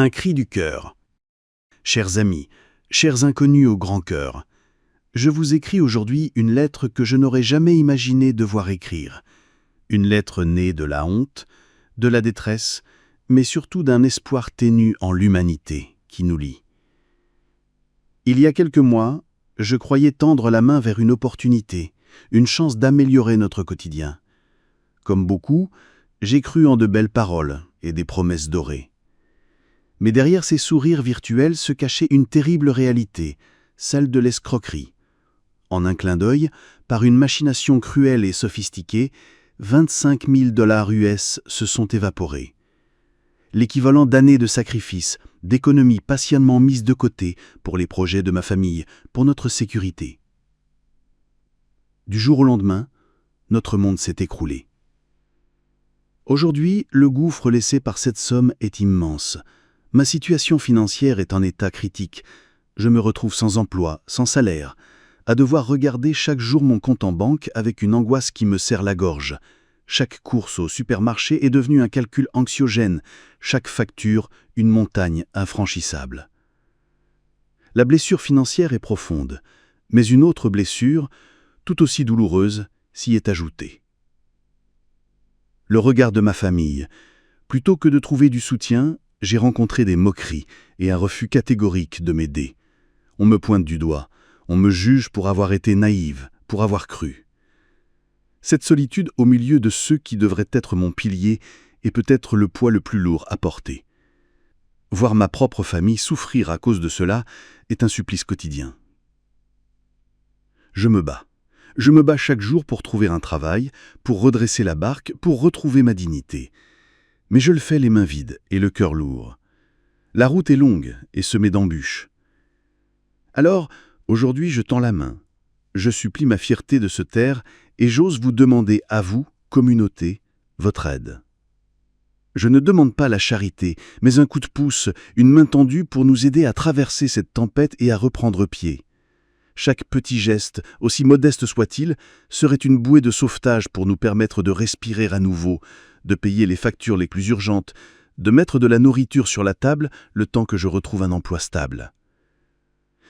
Un cri du cœur. Chers amis, chers inconnus au grand cœur, je vous écris aujourd'hui une lettre que je n'aurais jamais imaginé devoir écrire. Une lettre née de la honte, de la détresse, mais surtout d'un espoir ténu en l'humanité qui nous lie. Il y a quelques mois, je croyais tendre la main vers une opportunité, une chance d'améliorer notre quotidien. Comme beaucoup, j'ai cru en de belles paroles et des promesses dorées. Mais derrière ces sourires virtuels se cachait une terrible réalité, celle de l'escroquerie. En un clin d'œil, par une machination cruelle et sophistiquée, 25 000 $ US se sont évaporés. L'équivalent d'années de sacrifices, d'économies patiemment mises de côté pour les projets de ma famille, pour notre sécurité. Du jour au lendemain, notre monde s'est écroulé. Aujourd'hui, le gouffre laissé par cette somme est immense. Ma situation financière est en état critique. Je me retrouve sans emploi, sans salaire, à devoir regarder chaque jour mon compte en banque avec une angoisse qui me serre la gorge. Chaque course au supermarché est devenue un calcul anxiogène, chaque facture une montagne infranchissable. La blessure financière est profonde, mais une autre blessure, tout aussi douloureuse, s'y est ajoutée. Le regard de ma famille. Plutôt que de trouver du soutien, j'ai rencontré des moqueries et un refus catégorique de m'aider. On me pointe du doigt, on me juge pour avoir été naïve, pour avoir cru. Cette solitude au milieu de ceux qui devraient être mon pilier est peut-être le poids le plus lourd à porter. Voir ma propre famille souffrir à cause de cela est un supplice quotidien. Je me bats. Je me bats chaque jour pour trouver un travail, pour redresser la barque, pour retrouver ma dignité. Mais je le fais les mains vides et le cœur lourd. La route est longue et semée d'embûches. Alors, aujourd'hui, je tends la main. Je supplie ma fierté de se taire et j'ose vous demander à vous, communauté, votre aide. Je ne demande pas la charité, mais un coup de pouce, une main tendue pour nous aider à traverser cette tempête et à reprendre pied. Chaque petit geste, aussi modeste soit-il, serait une bouée de sauvetage pour nous permettre de respirer à nouveau, de payer les factures les plus urgentes, de mettre de la nourriture sur la table le temps que je retrouve un emploi stable.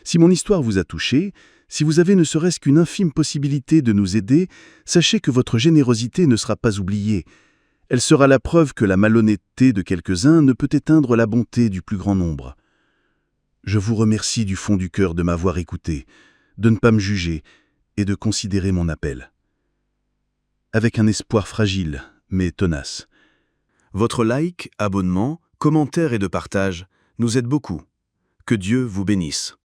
Si mon histoire vous a touché, si vous avez ne serait-ce qu'une infime possibilité de nous aider, sachez que votre générosité ne sera pas oubliée. Elle sera la preuve que la malhonnêteté de quelques-uns ne peut éteindre la bonté du plus grand nombre. Je vous remercie du fond du cœur de m'avoir écouté, de ne pas me juger et de considérer mon appel. Avec un espoir fragile, mais tenace. Votre like, abonnement, commentaire et de partage nous aident beaucoup. Que Dieu vous bénisse.